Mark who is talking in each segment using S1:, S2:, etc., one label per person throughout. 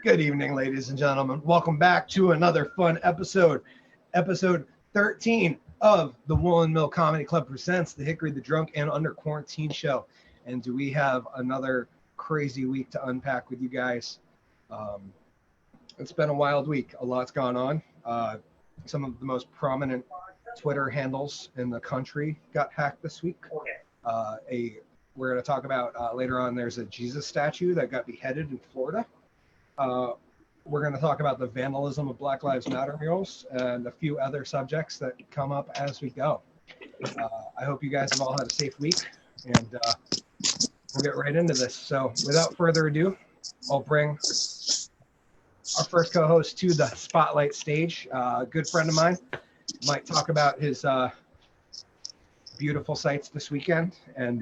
S1: Good evening, ladies and gentlemen. Welcome back to another fun episode 13 of the Woolen Mill Comedy Club presents the Hickory, the Drunk, and Under Quarantine show. And do we have another crazy week to unpack with you guys? It's been a wild week. A lot's gone on. Some of the most prominent Twitter handles in the country got hacked this week. We're going to talk about later on, there's a Jesus statue that got beheaded in Florida. We're going to talk about the vandalism of Black Lives Matter murals and a few other subjects that come up as we go. I hope you guys have all had a safe week, and we'll get right into this. So without further ado, I'll bring our first co-host to the spotlight stage. A good friend of mine might talk about his beautiful sights this weekend, and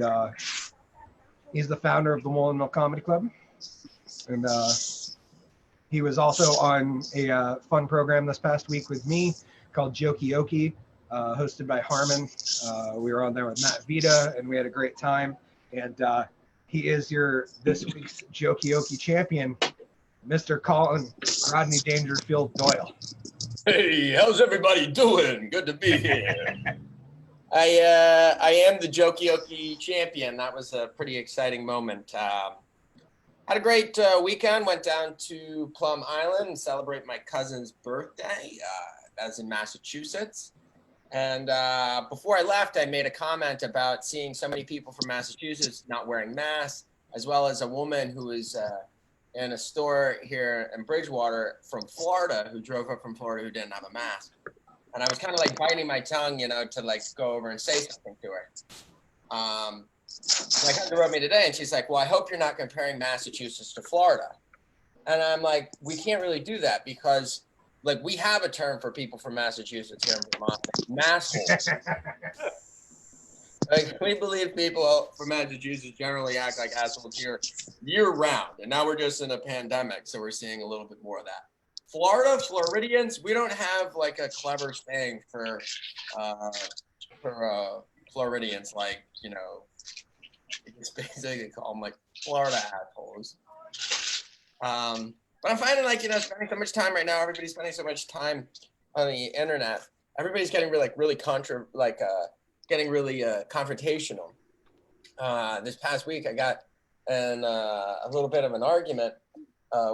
S1: he's the founder of the Woolen Mill Comedy Club, and he was also on a fun program this past week with me called Jokey, hosted by Harmon. We were on there with Matt Vita, and we had a great time. And he is this week's Jokey champion, Mr. Collen Rodney Dangerfield Doyle.
S2: Hey, how's everybody doing? Good to be here. I am the Jokey champion. That was a pretty exciting moment. Had a great weekend. Went down to Plum Island and celebrate my cousin's birthday. That's in Massachusetts. And before I left, I made a comment about seeing so many people from Massachusetts not wearing masks, as well as a woman who was in a store here in Bridgewater from Florida, who drove up from Florida, who didn't have a mask. And I was kind of like biting my tongue, to like go over and say something to her. My cousin wrote me today, and she's like, well, I hope you're not comparing Massachusetts to Florida. And I'm like, we can't really do that because, like, we have a term for people from Massachusetts here in Vermont, massholes. Like, we believe people from Massachusetts generally act like assholes year round. And now we're just in a pandemic, so we're seeing a little bit more of that. Floridians, we don't have, like, a clever saying for Floridians, like, it's basically call them like Florida assholes. But I'm finding spending so much time right now. Everybody's spending so much time on the internet. Everybody's getting really confrontational. This past week, I got in a little bit of an argument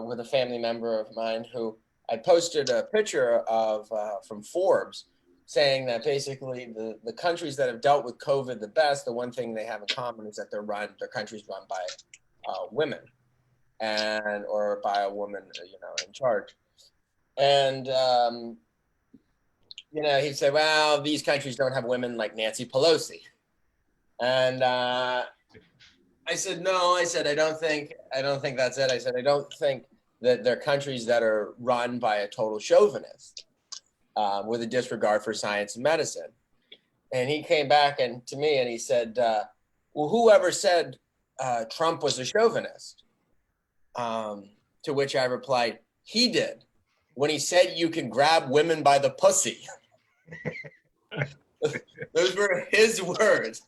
S2: with a family member of mine who I posted a picture of from Forbes, saying that basically the countries that have dealt with COVID the best, the one thing they have in common is that their countries run by women or by a woman, in charge. And, he said, well, these countries don't have women like Nancy Pelosi. And I said, no, I don't think that's it. I said, I don't think that they're countries that are run by a total chauvinist. With a disregard for science and medicine. And he came back to me and he said, well, whoever said Trump was a chauvinist? To which I replied, he did, when he said you can grab women by the pussy. Those were his words.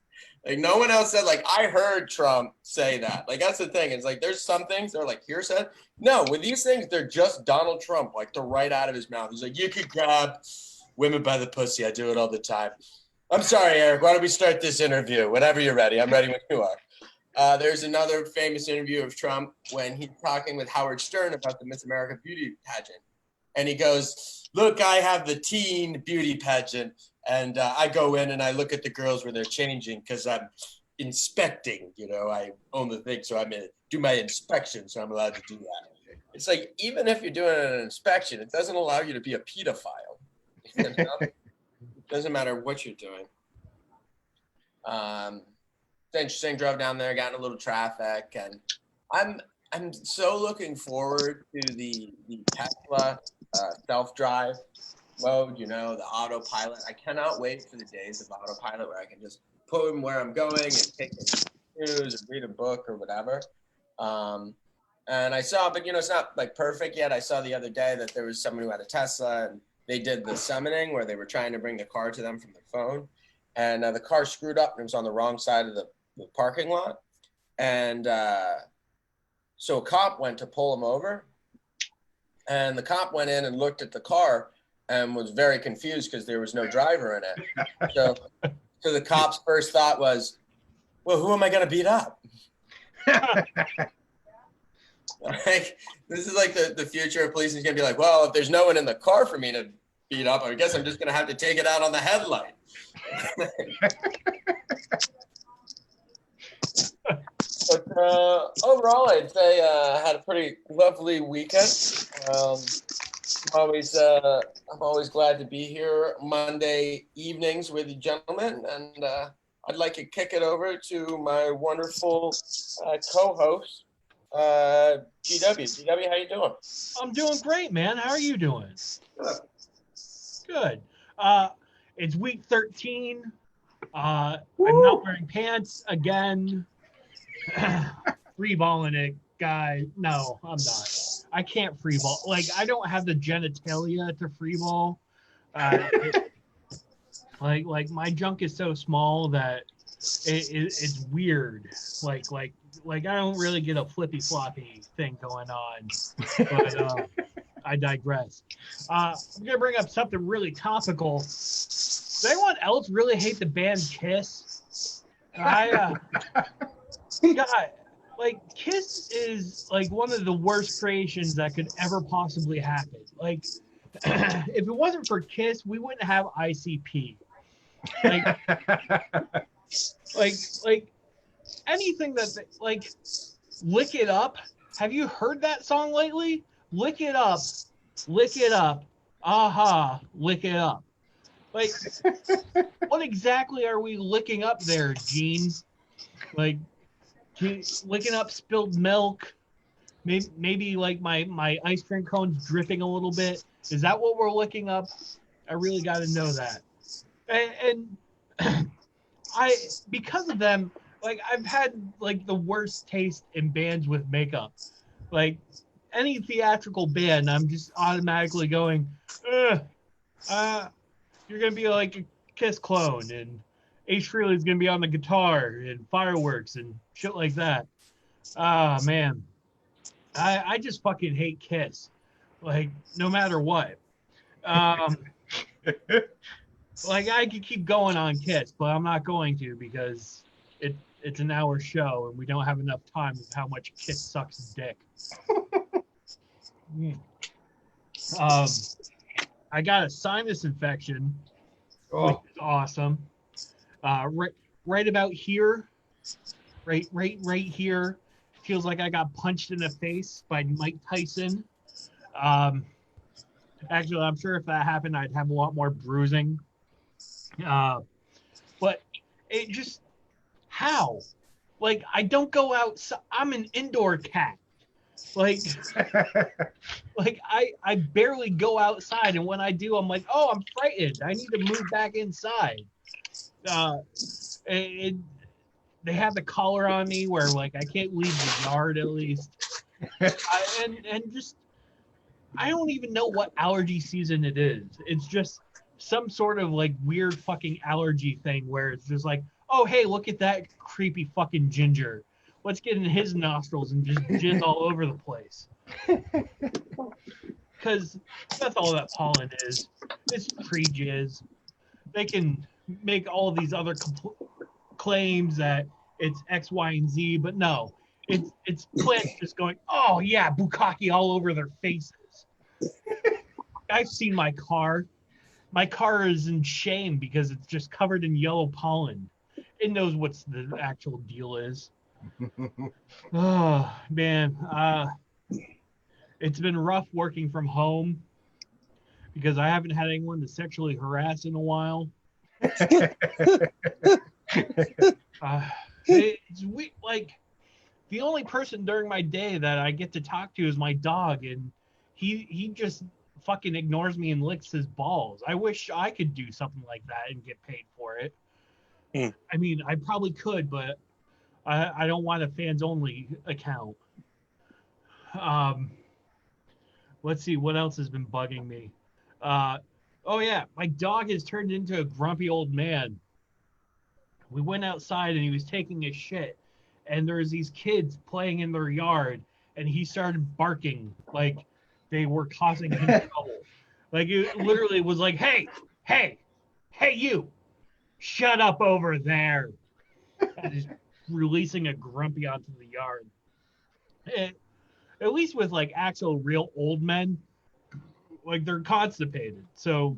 S2: Like, no one else said, like, I heard Trump say that. Like, that's the thing. It's like, there's some things that are like hearsay. No, with these things, they're just Donald Trump, like, they're right out of his mouth. He's like, you could grab women by the pussy. I do it all the time. I'm sorry, Eric. Why don't we start this interview? Whenever you're ready. I'm ready when you are. There's another famous interview of Trump when he's talking with Howard Stern about the Miss America beauty pageant. And he goes, look, I have the teen beauty pageant. And I go in and I look at the girls where they're changing because I'm inspecting, I own the thing. So I'm going to do my inspection. So I'm allowed to do that. It's like, even if you're doing an inspection, it doesn't allow you to be a pedophile. It doesn't matter what you're doing. It's interesting. Drove down there, got in a little traffic. And I'm so looking forward to the Tesla self-drive mode, the autopilot. I cannot wait for the days of autopilot where I can just put him where I'm going and take news or read a book or whatever. And I saw, but it's not like perfect yet. I saw the other day that there was someone who had a Tesla and they did the summoning where they were trying to bring the car to them from their phone. And the car screwed up and it was on the wrong side of the parking lot. And so a cop went to pull him over. And the cop went in and looked at the car and was very confused because there was no driver in it. So the cop's first thought was, well, who am I going to beat up? Like, this is like the future of police is going to be like, well, if there's no one in the car for me to beat up, I guess I'm just going to have to take it out on the headlight. But overall, I'd say I had a pretty lovely weekend. I'm always glad to be here Monday evenings with you gentlemen, and I'd like to kick it over to my wonderful co-host, GW. GW, how you doing?
S3: I'm doing great, man. How are you doing? Good. It's week 13. I'm not wearing pants again. Free balling it, guy. No, I'm not. I can't free ball. Like, I don't have the genitalia to free ball. Like my junk is so small that it's weird. Like I don't really get a flippy floppy thing going on. But I digress. I'm gonna bring up something really topical. Does anyone else really hate the band Kiss? God, like Kiss is like one of the worst creations that could ever possibly happen. Like, if it wasn't for Kiss, we wouldn't have ICP. Like anything that like Lick It Up. Have you heard that song lately? Lick it up, aha, lick it up. Like, what exactly are we licking up there, Gene? Like, licking up spilled milk? Maybe like my ice cream cone's dripping a little bit. Is that what we're licking up? I really got to know that. And I, because of them, like I've had like the worst taste in bands with makeup. Like any theatrical band, I'm just automatically going, you're gonna be like a Kiss clone, and Ace Frehley's gonna be on the guitar and fireworks and shit like that. Ah, man, I just fucking hate Kiss, like no matter what. Like I could keep going on Kiss, but I'm not going to because it's an hour show and we don't have enough time with how much Kiss sucks dick. I got a sinus infection, which is awesome. Right about here, right here, feels like I got punched in the face by Mike Tyson. Actually, I'm sure if that happened, I'd have a lot more bruising. But it just, how? Like, I don't go outside. I'm an indoor cat. Like I barely go outside, and when I do, I'm like, oh, I'm frightened. I need to move back inside. They have the collar on me where like I can't leave the yard at least. And just I don't even know what allergy season it is. It's just some sort of like weird fucking allergy thing where it's just like, oh hey, look at that creepy fucking ginger. Let's get in his nostrils and just jizz all over the place. Because that's all that pollen is. It's pre-jizz. They can make all these other claims that it's X, Y, and Z, but no. It's plants just going, oh yeah, bukkake all over their faces. I've seen my car. My car is in shame because it's just covered in yellow pollen. It knows what the actual deal is. Oh man, it's been rough working from home because I haven't had anyone to sexually harass in a while. Like the only person during my day that I get to talk to is my dog, and he just fucking ignores me and licks his balls. I wish I could do something like that and get paid for it. I mean, I probably could, but I don't want a fans only account. Let's see what else has been bugging me. Oh yeah, my dog has turned into a grumpy old man. We went outside and he was taking a shit, and there was these kids playing in their yard, and he started barking like they were causing him trouble. Like it literally was like, hey, you, shut up over there. And just releasing a grumpy onto the yard. At least with like actual real old men, like they're constipated, so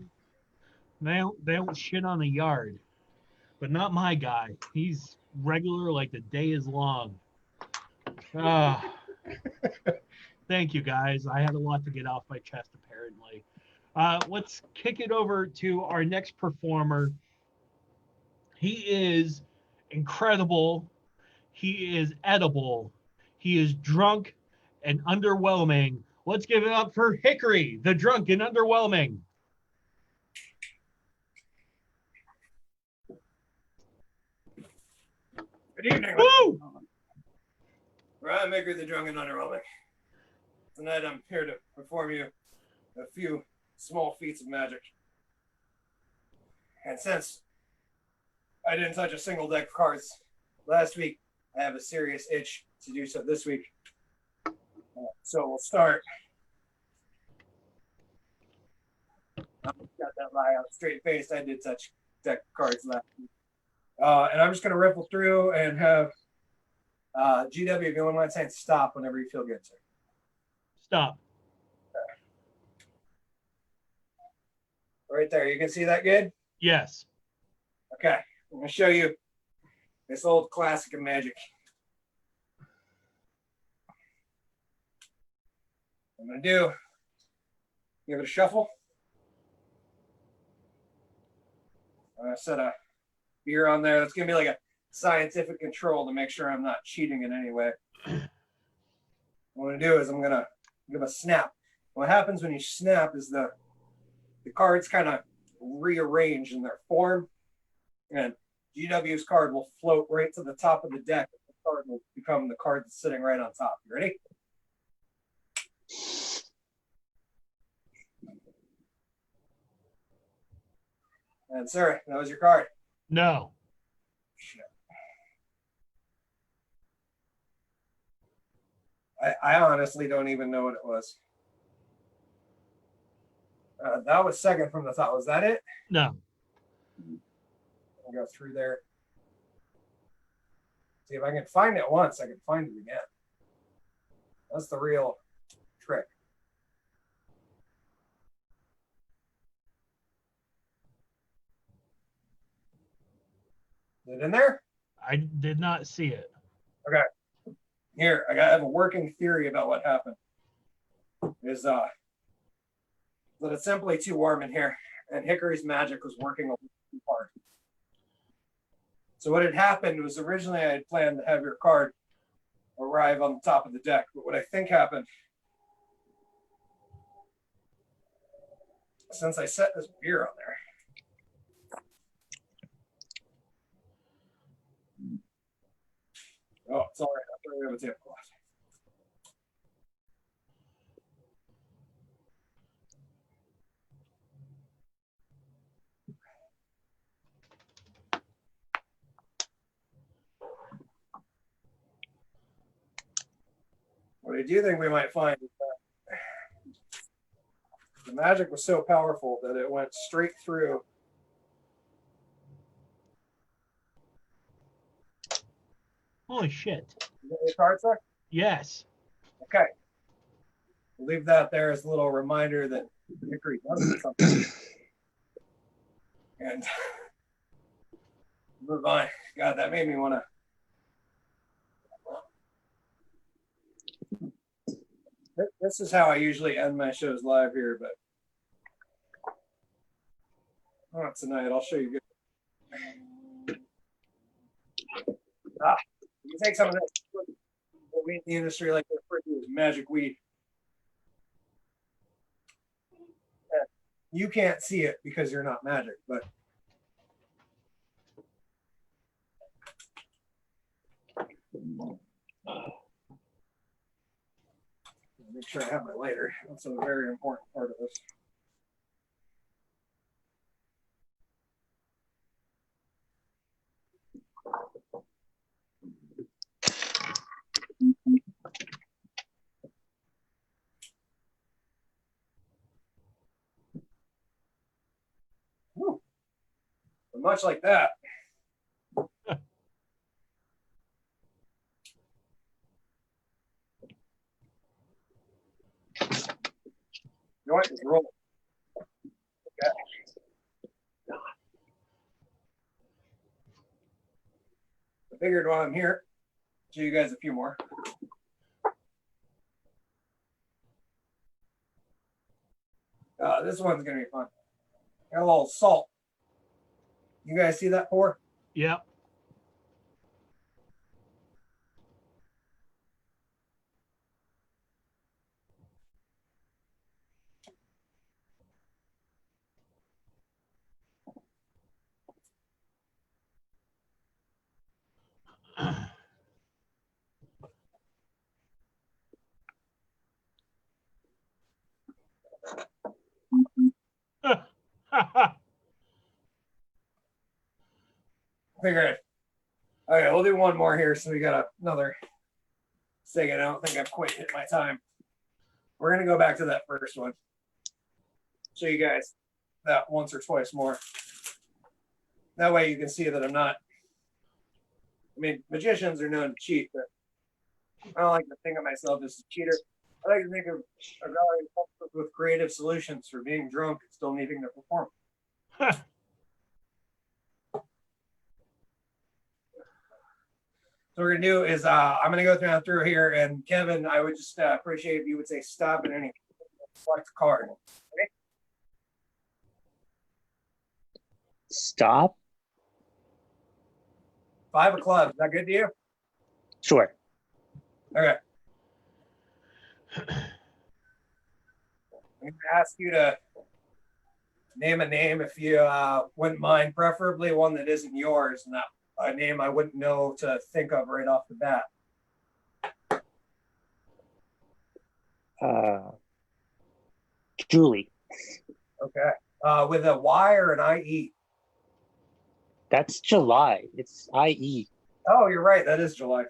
S3: they don't shit on the yard. But not my guy. He's regular like the day is long. Thank you guys. I had a lot to get off my chest apparently. Let's kick it over to our next performer. He is incredible. He is edible. He is drunk and underwhelming. Let's give it up for Hickory, the drunk and underwhelming.
S1: Good evening.
S3: Woo!
S1: I'm Hickory, the drunk and underwhelming. Tonight I'm here to perform you a few small feats of magic. And since I didn't touch a single deck of cards last week, I have a serious itch to do so this week. So we'll start. Got that lie out straight faced. I did touch deck of cards last week. And I'm just going to riffle through and have GW, if you wouldn't mind saying stop whenever you feel good, sir.
S3: Stop.
S1: Right there. You can see that good?
S3: Yes.
S1: Okay. I'm going to show you this old classic of magic. I'm going to do, give it a shuffle. I'm going to set a beer on there. That's going to be like a scientific control to make sure I'm not cheating in any way. What I'm going to do is I'm going to give a snap. What happens when you snap is the cards kind of rearrange in their form, and GW's card will float right to the top of the deck. The card will become the card that's sitting right on top. You ready? And sir, that was your card.
S3: No.
S1: Shit. I honestly don't even know what it was. That was second from the top. Was that it?
S3: No.
S1: I'll go through there. See, if I can find it once, I can find it again. That's the real trick. Is it in there?
S3: I did not see it.
S1: Okay. Here, I have a working theory about what happened. Is that it's simply too warm in here, and Hickory's magic was working a little too hard. So what had happened was originally I had planned to have your card arrive on the top of the deck, but what I think happened, since I set this beer on there, oh, it's all right. I'm going to have a tablecloth. What I do think we might find is that the magic was so powerful that it went straight through.
S3: Holy shit.
S1: You got your card, sir?
S3: Yes.
S1: Okay. We'll leave that there as a little reminder that Hickory does something. And move on. God, that made me want to. This is how I usually end my shows live here, but not tonight. I'll show you good. You can take some of this. What we in the industry like to refer to as magic weed. You can't see it because you're not magic, but make sure I have my lighter. That's a very important part of this. much like that. Joint is rolling. Okay. I figured while I'm here, show you guys a few more. This one's gonna be fun. Got a little salt. You guys see that pour?
S3: Yep.
S1: Figured. Okay, we'll do one more here. So we got another second. I don't think I've quite hit my time. We're gonna go back to that first one. Show you guys that once or twice more. That way you can see that I'm not. I mean, magicians are known to cheat, but I don't like to think of myself as a cheater. I like to think of a guy who comes up with creative solutions for being drunk and still needing to perform. So what we're gonna do is I'm gonna go through here, and Kevin, I would just appreciate if you would say stop at any select card. Okay?
S4: Stop?
S1: 5 of clubs. Is that good to you?
S4: Sure.
S1: Okay. I'm gonna ask you to name a name if you wouldn't mind, preferably one that isn't yours, and that a name I wouldn't know to think of right off the bat.
S4: Julie.
S1: Okay. With a Y or an IE?
S4: That's July. It's IE.
S1: Oh, you're right. That is July.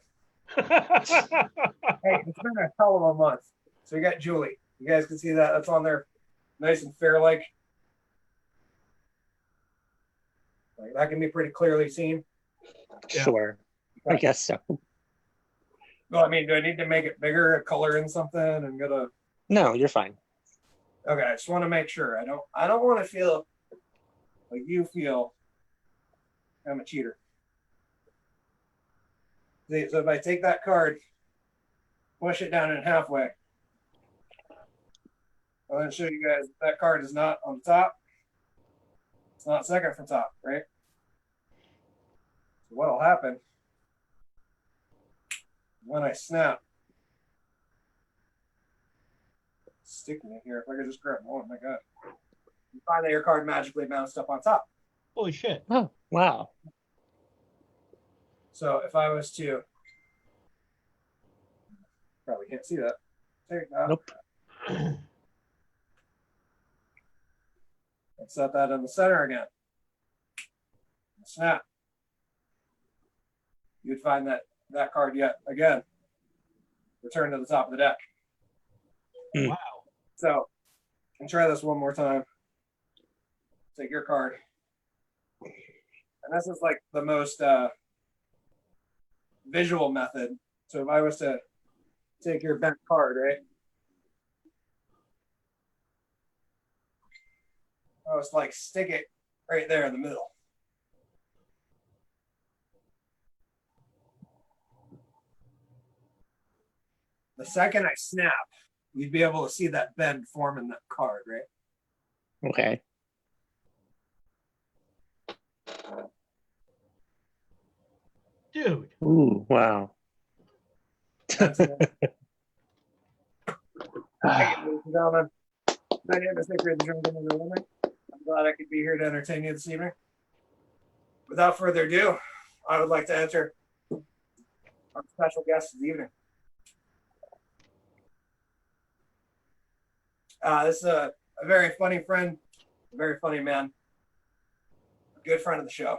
S1: Hey, it's been a hell of a month. So you got Julie. You guys can see that. That's on there, nice and fair like that can be pretty clearly seen.
S3: Yeah.
S4: Sure. I guess so.
S1: Well, I mean, do I need to make it bigger, color in something, and go to?
S4: No, you're fine.
S1: Okay, I just want to make sure. I don't want to feel like you feel I'm a cheater. See, so if I take that card, push it down in halfway, I'll then show you guys that card is not on the top. It's not second from top, right? So what'll happen when I snap? Sticking it here. If I could just grab one, my God. You find that your card magically bounced up on top.
S3: Holy shit.
S4: Oh, wow.
S1: So if I was to, probably can't see that. Take that.
S4: Nope.
S1: And set that in the center again. Snap. You'd find that card yet again. Return to the top of the deck.
S3: Wow.
S1: So, and try this one more time. Take your card. And this is like the most visual method. So if I was to take your bent card, right? I was like stick it right there in the middle. The second I snap, you'd be able to see that bend form in that card, right?
S4: Okay.
S3: Dude.
S4: Ooh, wow.
S1: That's it. Thank you, ladies and gentlemen. My name is Hickory, the Drunk and Underwoman. I'm glad I could be here to entertain you this evening. Without further ado, I would like to enter our special guest this evening. This is a very funny friend, a very funny man, a good friend of the show.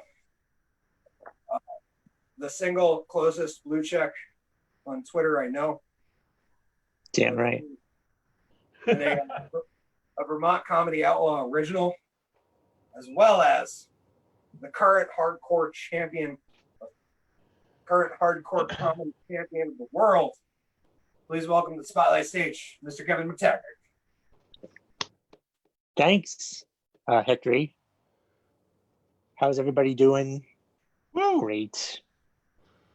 S1: The single closest blue check on Twitter I know.
S4: Damn right.
S1: And a Vermont Comedy Outlaw original, as well as the current hardcore comedy champion of the world. Please welcome to the spotlight stage, Mr. Kevin McTaggart.
S4: Thanks, Hickory. How's everybody doing?
S3: Woo!
S4: Great.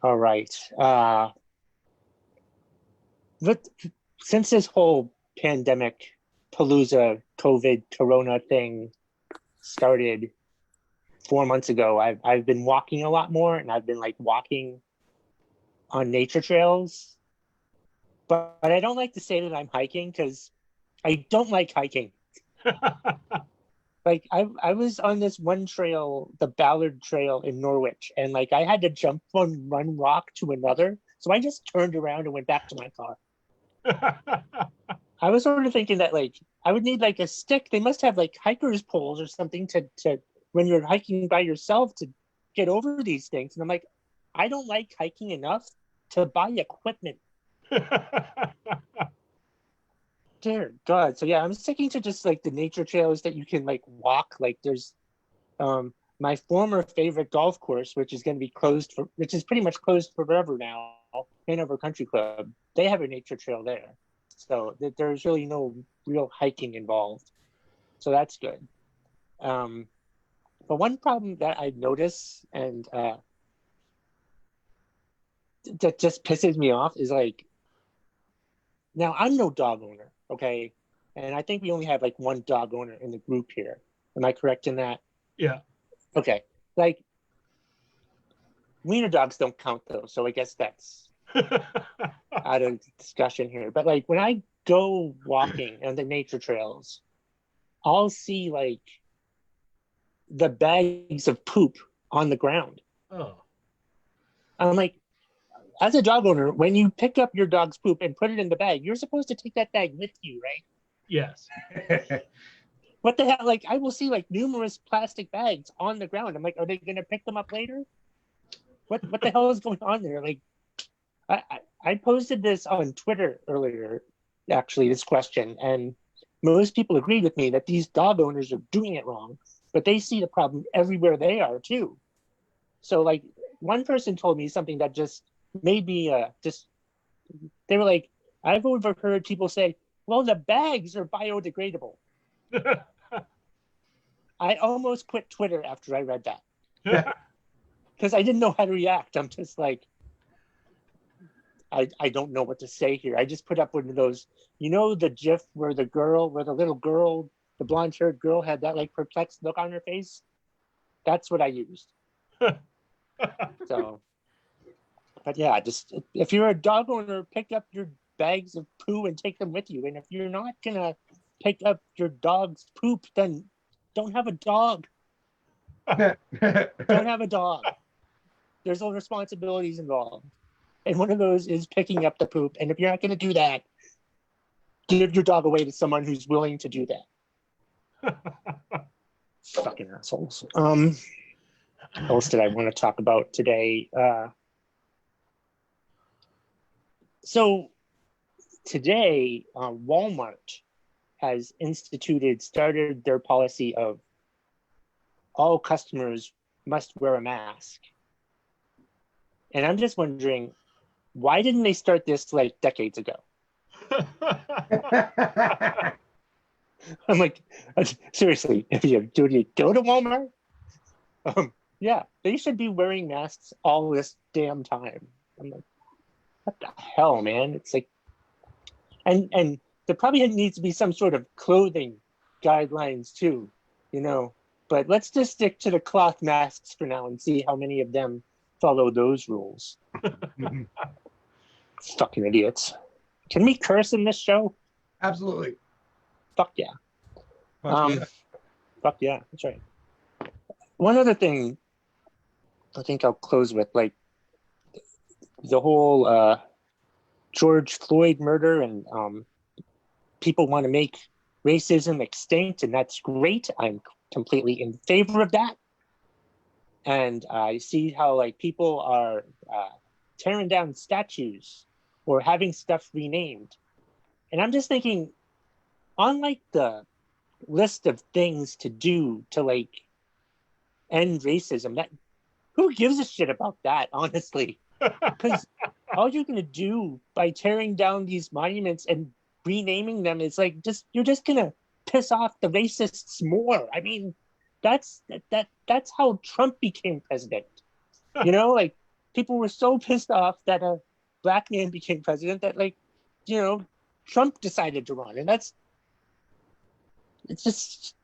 S4: All right. Since this whole pandemic, palooza, COVID, Corona thing started 4 months ago, I've been walking a lot more, and I've been like walking on nature trails. But I don't like to say that I'm hiking because I don't like hiking. Like I was on this one trail, the Ballard Trail in Norwich, and like I had to jump from one rock to another. So I just turned around and went back to my car. I was sort of thinking that like I would need like a stick. They must have like hiker's poles or something to when you're hiking by yourself to get over these things. And I'm like, I don't like hiking enough to buy equipment. Dear God. So yeah, I'm sticking to just like the nature trails that you can like walk. Like there's my former favorite golf course, which is pretty much closed forever now, Hanover Country Club. They have a nature trail there. So there's really no real hiking involved. So that's good. But one problem that I notice and that just pisses me off is like, now I'm no dog owner, okay? And I think we only have like one dog owner in the group here. Am I correct in that?
S3: Yeah.
S4: Okay. Like, wiener dogs don't count though, so I guess that's out of discussion here. But like when I go walking on the nature trails, I'll see like the bags of poop on the ground.
S3: Oh.
S4: I'm like, as a dog owner, when you pick up your dog's poop and put it in the bag, you're supposed to take that bag with you, right?
S3: Yes.
S4: What the hell? Like, I will see like numerous plastic bags on the ground. I'm like, are they going to pick them up later? What the hell is going on there? Like, I posted this on Twitter earlier, actually, this question, and most people agreed with me that these dog owners are doing it wrong, but they see the problem everywhere they are too. So like, one person told me something that just made me they were like, I've overheard people say, well, the bags are biodegradable. I almost quit Twitter after I read that because I didn't know how to react. I'm just like, I don't know what to say here. I just put up one of those, you know, the GIF where the little girl, the blonde-haired girl had that like perplexed look on her face. That's what I used. So, but yeah, just if you're a dog owner, pick up your bags of poo and take them with you. And if you're not gonna pick up your dog's poop, then don't have a dog. Don't have a dog. There's no responsibilities involved. And one of those is picking up the poop. And if you're not gonna do that, give your dog away to someone who's willing to do that. Fucking assholes. What else did I want to talk about today? So today, Walmart has started their policy of all customers must wear a mask. And I'm just wondering, why didn't they start this like decades ago? I'm like, seriously, do you go to Walmart? Yeah, they should be wearing masks all this damn time. I'm like, what the hell, man? It's like, and there probably needs to be some sort of clothing guidelines too, you know. But let's just stick to the cloth masks for now and see how many of them follow those rules. Fucking idiots. Can we curse in this show?
S1: Absolutely.
S4: Fuck yeah. Fuck yeah, that's right. One other thing I think I'll close with, like the whole George Floyd murder, and people want to make racism extinct, and that's great. I'm completely in favor of that. And I see how like people are tearing down statues or having stuff renamed. And I'm just thinking, on like the list of things to do to like end racism. That who gives a shit about that, honestly? Because all you're gonna do by tearing down these monuments and renaming them is like you're just gonna piss off the racists more. I mean, that's how Trump became president. You know, like people were so pissed off that a black man became president that, like, you know, Trump decided to run, and it's just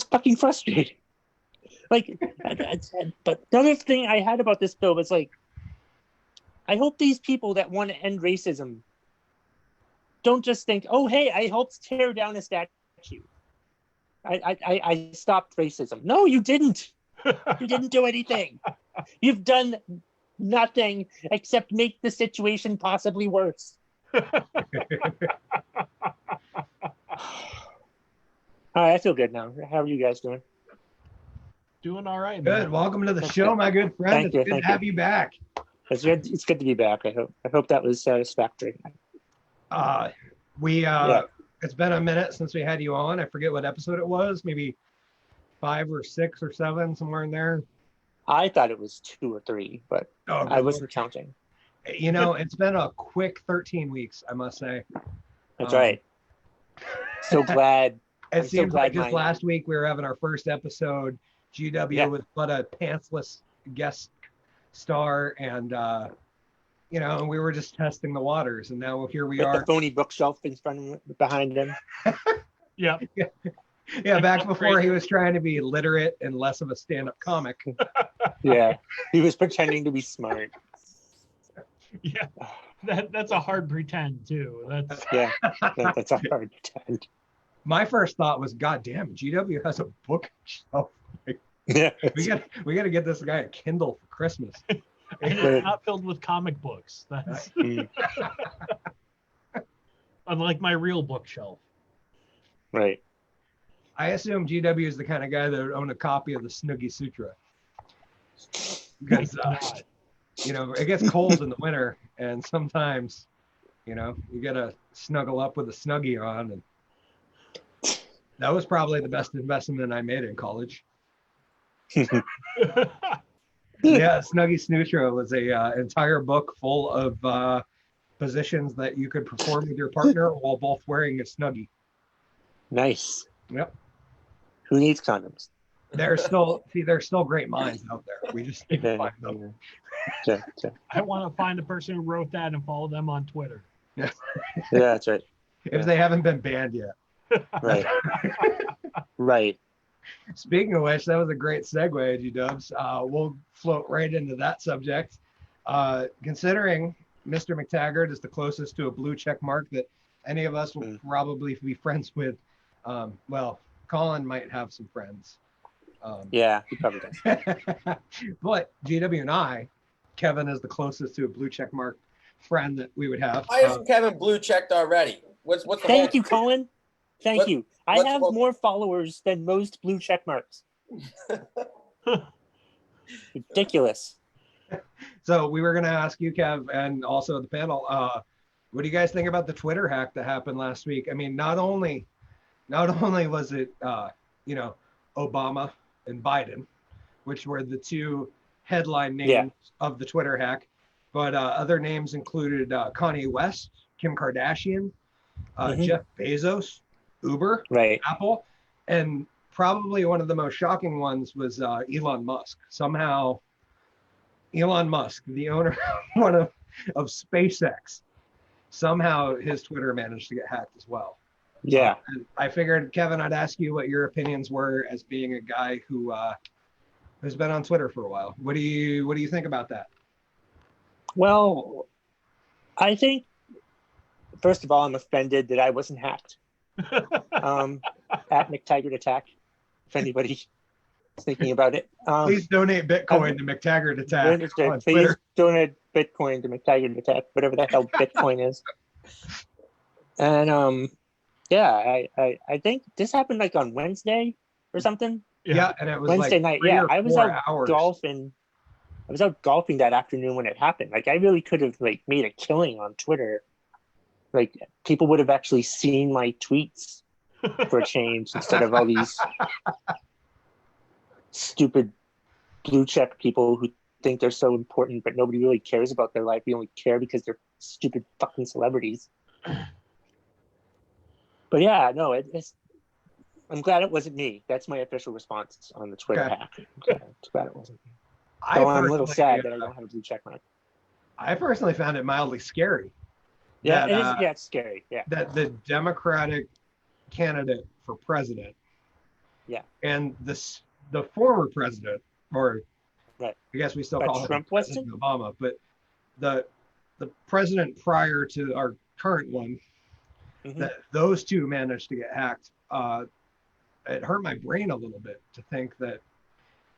S4: fucking frustrating. Like, but the other thing I had about this bill was like, I hope these people that want to end racism don't just think, oh, hey, I helped tear down a statue. I stopped racism. No, you didn't. You didn't do anything. You've done nothing except make the situation possibly worse. All right, I feel good now. How are you guys doing?
S3: Doing all right,
S1: Good.
S3: man.
S1: Welcome to the show, my good friend.
S4: Thank you,
S1: It's good
S4: thank
S1: to have you back.
S4: It's good to be back. I hope that was satisfactory.
S1: It's been a minute since we had you on. I forget what episode it was, maybe 5 or 6 or 7, somewhere in there.
S4: I thought it was 2 or 3, but I wasn't counting.
S1: You know, it's been a quick 13 weeks, I must say.
S4: That's right. So glad.
S1: It seems like just
S4: mine-
S1: last week we were having our first episode. GW was but a pantsless guest star, and you know, we were just testing the waters, and now here we
S4: With
S1: are.
S4: the phony bookshelf in front of him, behind him.
S3: Yeah.
S1: Yeah, back before he was trying to be literate and less of a stand-up comic.
S4: Yeah, he was pretending to be smart.
S3: Yeah. That's a hard pretend too. That's
S4: That's a hard pretend.
S1: My first thought was, God damn, GW has a bookshelf.
S4: Yeah,
S1: We got to get this guy a Kindle for Christmas.
S3: and it's not filled with comic books. That's unlike my real bookshelf.
S4: right.
S1: I assume GW is the kind of guy that would own a copy of the Snuggie Sutra. Because, you know, it gets cold in the winter, and sometimes, you know, you got to snuggle up with a Snuggie on. And that was probably the best investment I made in college. Yeah, Snuggie Sutra was a entire book full of positions that you could perform with your partner while both wearing a Snuggie.
S4: Nice.
S1: Yep.
S4: Who needs condoms?
S1: There's still great minds out there. We just need to find them.
S4: Yeah.
S3: I want to find the person who wrote that and follow them on Twitter.
S1: Yeah,
S4: That's right.
S1: if they haven't been banned yet.
S4: Right. Right.
S1: Speaking of which, that was a great segue, G-Dubs. We'll float right into that subject. Considering Mr. McTaggart is the closest to a blue check mark that any of us will probably be friends with. Well, Collen might have some friends.
S4: Yeah, he probably does.
S1: But GW and I, Kevin is the closest to a blue check mark friend that we would have.
S2: Why isn't Kevin blue checked already? What's the
S4: Thank you, Colin. Thank you. I
S2: what's
S4: have
S2: the whole-
S4: more followers than most blue check marks. Ridiculous.
S1: So we were going to ask you, Kev, and also the panel, what do you guys think about the Twitter hack that happened last week? I mean, not only was it, you know, Obama and Biden, which were the two headline names of the Twitter hack, but other names included Kanye West, Kim Kardashian, Jeff Bezos, Uber,
S4: Right.
S1: Apple, and probably one of the most shocking ones was Elon Musk. Somehow, Elon Musk, the owner of SpaceX, somehow his Twitter managed to get hacked as well.
S4: Yeah.
S1: And I figured, Kevin, I'd ask you what your opinions were as being a guy who has been on Twitter for a while. What do you think about that?
S4: Well, I think, first of all, I'm offended that I wasn't hacked. At McTaggart Attack, if anybody's thinking about it.
S1: Please donate Bitcoin to McTaggart Attack on
S4: Please
S1: Twitter.
S4: donate Bitcoin to McTaggart Attack, whatever the hell Bitcoin is. And yeah, I think this happened like on Wednesday or something.
S1: Yeah, and it was
S4: Wednesday
S1: like
S4: night.
S1: 3
S4: Yeah,
S1: or
S4: I was
S1: 4
S4: out
S1: hours.
S4: golfing. I was out golfing that afternoon when it happened. Like, I really could have like made a killing on Twitter. Like, people would have actually seen my tweets for a change instead of all these stupid blue check people who think they're so important, but nobody really cares about their life. We only care because they're stupid fucking celebrities. But yeah, no, it's. I'm glad it wasn't me. That's my official response on the Twitter hack. I'm glad it wasn't me. So I'm a little sad that I don't have a blue check mark.
S1: I personally found it mildly scary.
S4: Yeah,
S1: that,
S4: it is. Yeah, it's scary. Yeah.
S1: That the Democratic candidate for president.
S4: Yeah.
S1: And the former president, or
S4: right.
S1: I guess we still call
S4: Trump
S1: him President Obama, but the president prior to our current one, that those two managed to get hacked. It hurt my brain a little bit to think that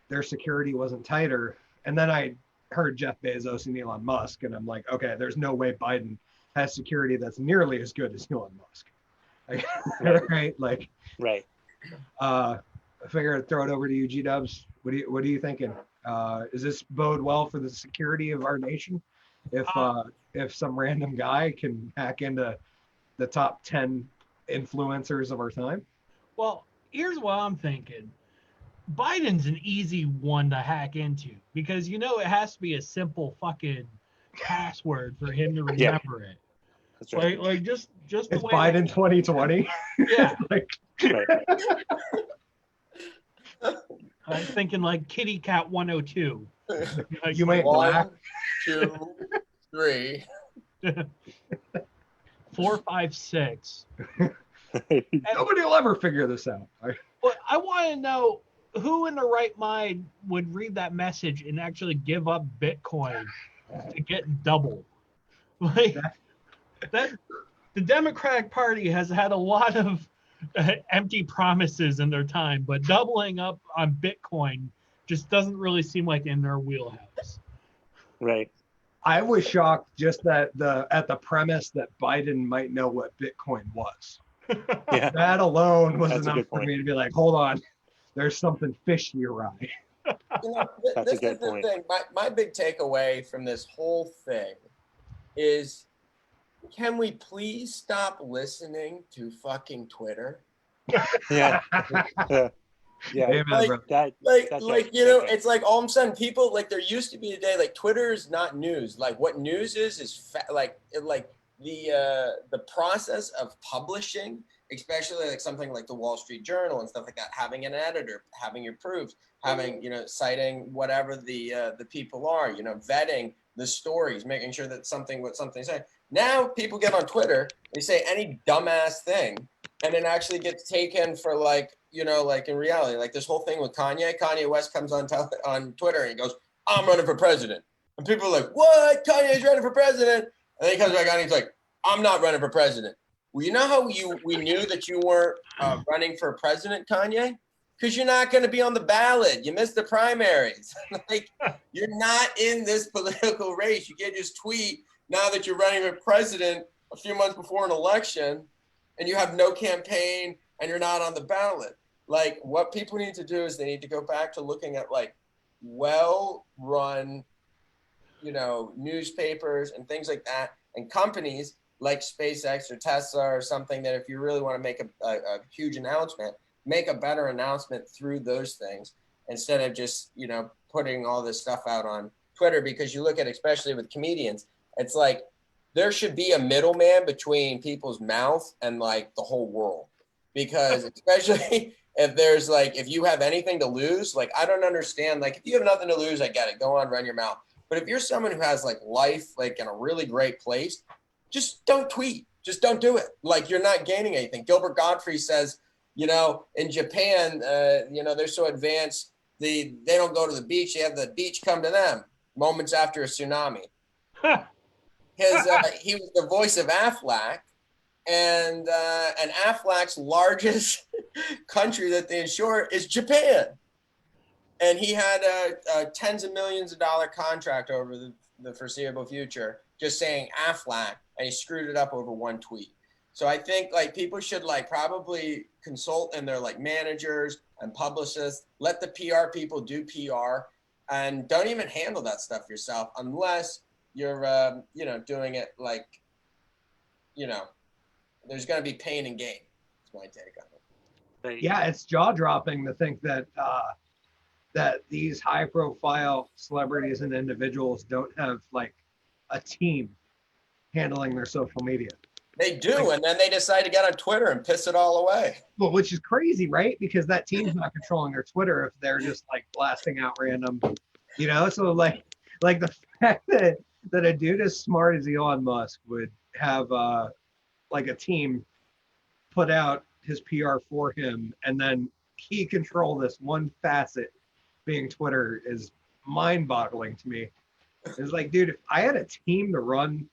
S1: their security wasn't tighter. And then I heard Jeff Bezos and Elon Musk, and I'm like, okay, there's no way Biden has security that's nearly as good as Elon Musk. Right? Like,
S4: right.
S1: I figure I'd throw it over to you, G-Dubs. What are you thinking? Is this bode well for the security of our nation? If some random guy can hack into the top 10 influencers of our time?
S3: Well, here's what I'm thinking. Biden's an easy one to hack into because it has to be a simple fucking password for him to remember it.
S4: That's right.
S3: Like just
S1: it's the way Biden 2020.
S3: Yeah.
S4: Right.
S3: I'm thinking like Kitty Cat 102.
S1: You might black.
S2: 1, 2, 3.
S3: 4, 5, 6.
S1: Nobody will ever figure this out.
S3: But I want to know who in the right mind would read that message and actually give up Bitcoin to get double. Like that, the Democratic Party has had a lot of empty promises in their time, but doubling up on Bitcoin just doesn't really seem like in their wheelhouse.
S4: Right.
S1: I was shocked just at the premise that Biden might know what Bitcoin was.
S4: Yeah.
S1: That alone was enough for me to be like, hold on, there's something fishy awry.
S2: This is the thing. My big takeaway from this whole thing is, can we please stop listening to fucking Twitter?
S4: Yeah. Yeah.
S1: Amen,
S2: it's like all of a sudden people, like, there used to be a day like Twitter is not news. Like what news is the process of publishing, especially like something like the Wall Street Journal and stuff like that, having an editor, having your proofs, having, citing whatever the people are, vetting the stories, making sure that what something's saying. Now people get on Twitter, they say any dumbass thing, and it actually gets taken for like in reality, like this whole thing with Kanye West comes on Twitter and he goes, I'm running for president. And people are like, what? Kanye's running for president? And then he comes back on and he's like, I'm not running for president. Well, you know how we knew that you weren't running for president, Kanye? Because you're not going to be on the ballot. You missed the primaries. Like, you're not in this political race. You can't just tweet now that you're running for president a few months before an election and you have no campaign and you're not on the ballot. Like, what people need to do is they need to go back to looking at like well-run, newspapers and things like that, and companies like SpaceX or Tesla or something, that if you really want to make a huge announcement, make a better announcement through those things instead of just, putting all this stuff out on Twitter. Because you look at, especially with comedians, it's like there should be a middleman between people's mouth and like the whole world. Because especially if there's like, if you have anything to lose, like, I don't understand. Like, if you have nothing to lose, I get it. Go on, run your mouth. But if you're someone who has like life, like in a really great place, just don't tweet. Just don't do it. Like, you're not gaining anything. Gilbert Gottfried says, in Japan, they're so advanced, they don't go to the beach. They have the beach come to them moments after a tsunami. He was the voice of Aflac, and Aflac's largest country that they insure is Japan. And he had a tens of millions of dollar contract over the foreseeable future, just saying Aflac, and he screwed it up over one tweet. So I think like people should like probably consult in their like managers and publicists, let the PR people do PR, and don't even handle that stuff yourself unless you're doing it like, there's going to be pain and gain. That's my take on it.
S1: Yeah, it's jaw dropping to think that that these high profile celebrities and individuals don't have like a team handling their social media.
S2: They do, and then they decide to get on Twitter and piss it all away.
S1: Well, which is crazy, right? Because that team's not controlling their Twitter if they're just like blasting out random, So like the fact that a dude as smart as Elon Musk would have like a team put out his PR for him, and then he control this one facet being Twitter is mind-boggling to me. It's like, dude, if I had a team to run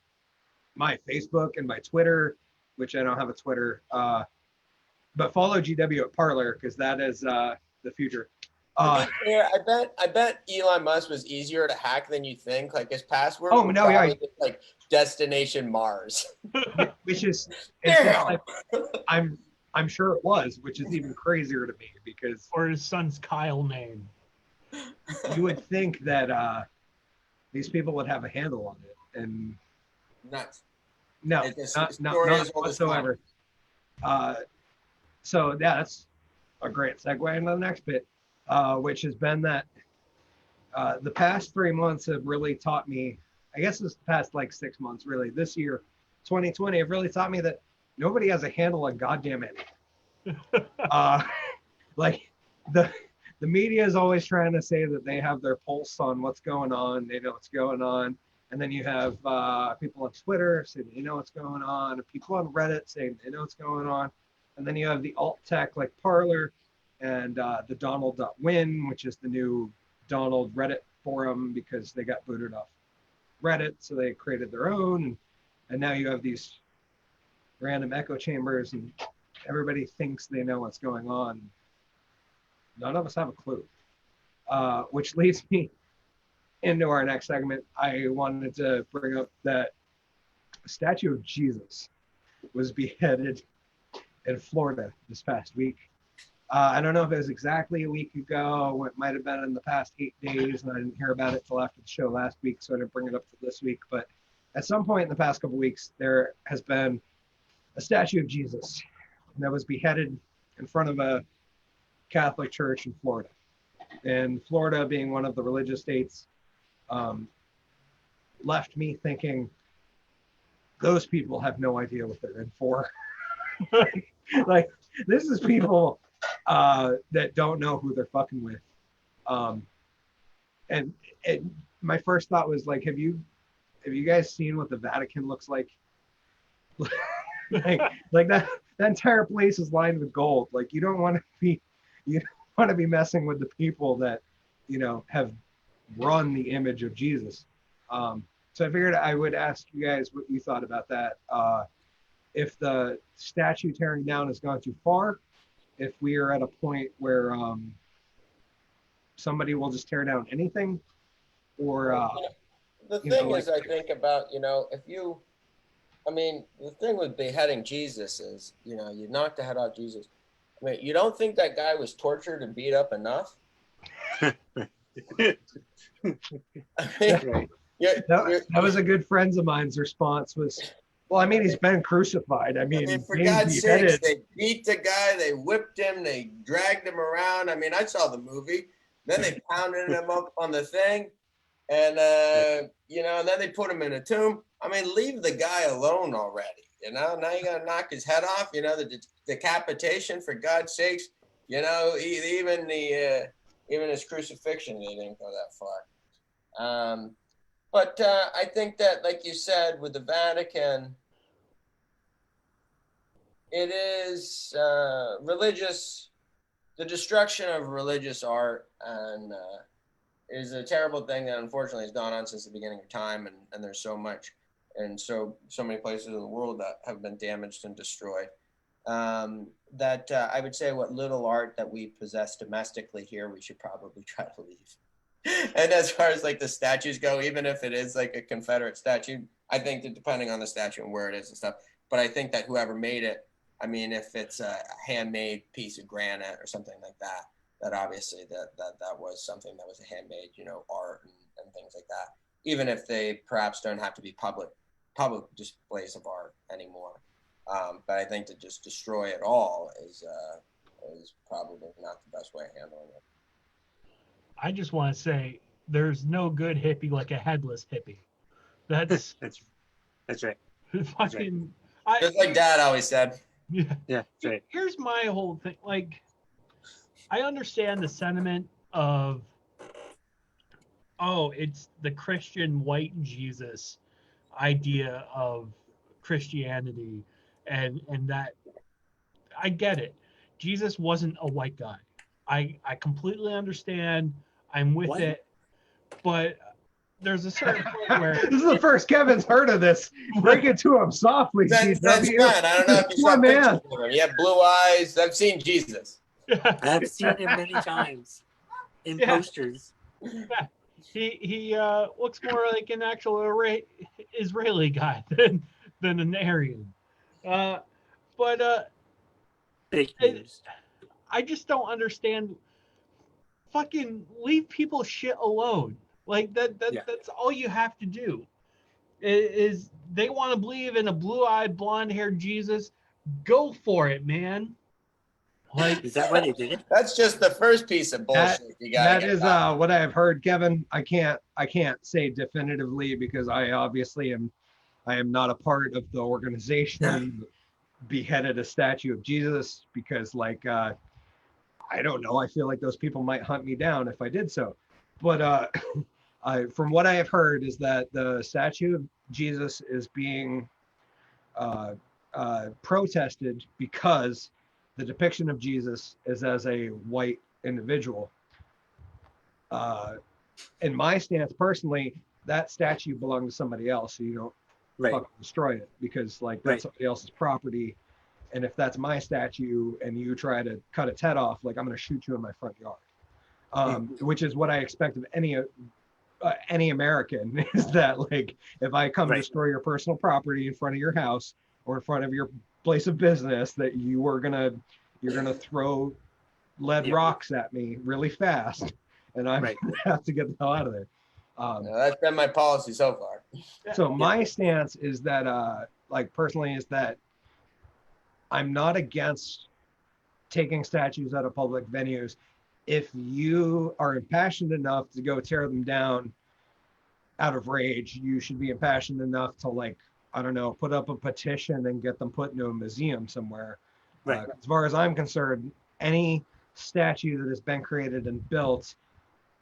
S1: my Facebook and my Twitter, which I don't have a Twitter, but follow GW at Parler because that is the future.
S2: Yeah, I bet Elon Musk was easier to hack than you think. Like his password.
S1: Oh no, yeah,
S2: like destination Mars.
S1: Which is,
S2: Damn.
S1: I'm sure it was, which is even crazier to me because.
S3: Or his son's Kyle name.
S1: You would think that these people would have a handle on it, and
S2: nuts.
S1: No, not whatsoever. So yeah, that's a great segue into the next bit, which has been that the past 3 months have really taught me, I guess this past like 6 months, really, this year, 2020, have really taught me that nobody has a handle on goddamn anything. Like the media is always trying to say that they have their pulse on what's going on, they know what's going on. And then you have people on Twitter saying they know what's going on, and people on Reddit saying they know what's going on. And then you have the alt tech like Parler and the Donald.win, which is the new Donald Reddit forum because they got booted off Reddit. So they created their own. And now you have these random echo chambers, and everybody thinks they know what's going on. None of us have a clue, which leads me into our next segment. I wanted to bring up that a statue of Jesus was beheaded in Florida this past week. I don't know if it was exactly a week ago. It might have been in the past 8 days, and I didn't hear about it till after the show last week, so I didn't bring it up to this week. But at some point in the past couple of weeks, there has been a statue of Jesus that was beheaded in front of a Catholic church in Florida. And Florida, being one of the religious states, left me thinking those people have no idea what they're in for. like this is people that don't know who they're fucking with. And my first thought was like, have you guys seen what the Vatican looks like? like that entire place is lined with gold. Like you don't want to be messing with the people that have run the image of Jesus. So I figured I would ask you guys what you thought about that. If the statue tearing down has gone too far, if we are at a point where somebody will just tear down anything, or
S2: the thing is, I think about the thing with beheading Jesus is you knock the head off Jesus. I mean, you don't think that guy was tortured and beat up enough? I mean,
S1: that was a good friend of mine's response was, well, I mean, he's been crucified. I mean
S2: for God's sakes, they beat the guy, they whipped him, they dragged him around. I mean, I saw the movie. Then they pounded him up on the thing, and and then they put him in a tomb. I mean, leave the guy alone already. Now you gotta knock his head off. The decapitation, for God's sakes. Even his crucifixion, they didn't go that far. But I think that, like you said, with the Vatican, it is religious. The destruction of religious art and is a terrible thing that unfortunately has gone on since the beginning of time, and there's so much, and so many places in the world that have been damaged and destroyed. That I would say what little art that we possess domestically here, we should probably try to leave. And as far as like the statues go, even if it is like a Confederate statue, I think that depending on the statue and where it is and stuff, but I think that whoever made it, I mean, if it's a handmade piece of granite or something like that, that obviously that was something that was a handmade, art and things like that. Even if they perhaps don't have to be public displays of art anymore. But I think to just destroy it all is probably not the best way of handling it.
S3: I just want to say there's no good hippie like a headless hippie. That's
S4: That's right.
S3: fucking.
S2: Just like Dad always said.
S3: Yeah.
S4: Yeah, that's right.
S3: Here's my whole thing. Like, I understand the sentiment of, oh, it's the Christian white Jesus idea of Christianity, and that I get it. Jesus wasn't a white guy. I completely understand. I'm with
S4: What?
S3: it, but there's a certain point where
S1: This is the first Kevin's heard of this. Break it to him softly,
S2: That's
S1: CW.
S2: fine. I don't know if you
S1: Poor
S2: saw
S1: man.
S2: pictures of him. He had blue eyes. I've seen Jesus.
S4: I've seen him many times in
S3: Yeah.
S4: posters.
S3: he looks more like an actual Israeli guy than an Aryan. But
S4: Fake news.
S3: I just don't understand. Fucking leave people shit alone. Like
S4: Yeah.
S3: that's all you have to do. Is they want to believe in a blue-eyed, blonde-haired Jesus? Go for it, man. Like,
S4: Is that why they did it?
S2: That's just the first piece of bullshit you got.
S1: That is what I have heard, Kevin. I can't say definitively because I am not a part of the organization that beheaded a statue of Jesus because I don't know. I feel like those people might hunt me down if I did so. But from what I have heard is that the statue of Jesus is being protested because the depiction of Jesus is as a white individual. In my stance personally, that statue belonged to somebody else, so you don't fucking destroy it because that's somebody else's property. And if that's my statue and you try to cut its head off, I'm going to shoot you in my front yard. Which is what I expect of any American is that if I come destroy your personal property in front of your house or in front of your place of business, that you're gonna throw lead rocks at me really fast, and I have to get the hell out of there.
S2: That's been my policy so far.
S1: So my stance is that personally is that I'm not against taking statues out of public venues if you are impassioned enough to go tear them down out of rage. You should be impassioned enough to I don't know, put up a petition and get them put into a museum somewhere. As far as I'm concerned, any statue that has been created and built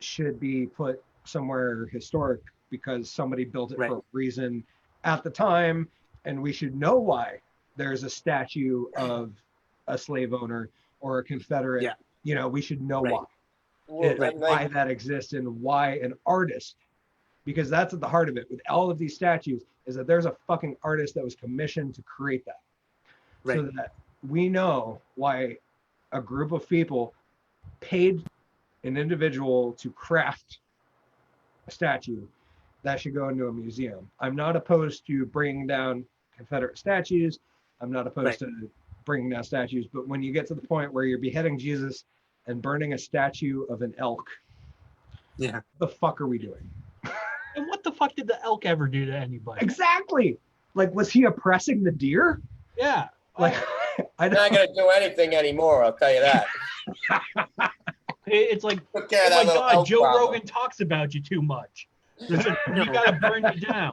S1: should be put somewhere historic because somebody built it for a reason at the time, and we should know why there's a statue of a slave owner or a Confederate. We should know why that exists and why an artist, because that's at the heart of it with all of these statues, is that there's a fucking artist that was commissioned to create that. So that we know why a group of people paid an individual to craft a statue that should go into a museum. I'm not opposed to bringing down Confederate statues. I'm not opposed to bringing down statues, but when you get to the point where you're beheading Jesus and burning a statue of an elk, what the fuck are we doing?
S3: And what the fuck did the elk ever do to anybody?
S1: Exactly. Was he oppressing the deer?
S3: Yeah.
S2: I'm not gonna do anything anymore. I'll tell you that.
S3: It's like, oh my God, Joe Rogan talks about you too much. You gotta burn you down.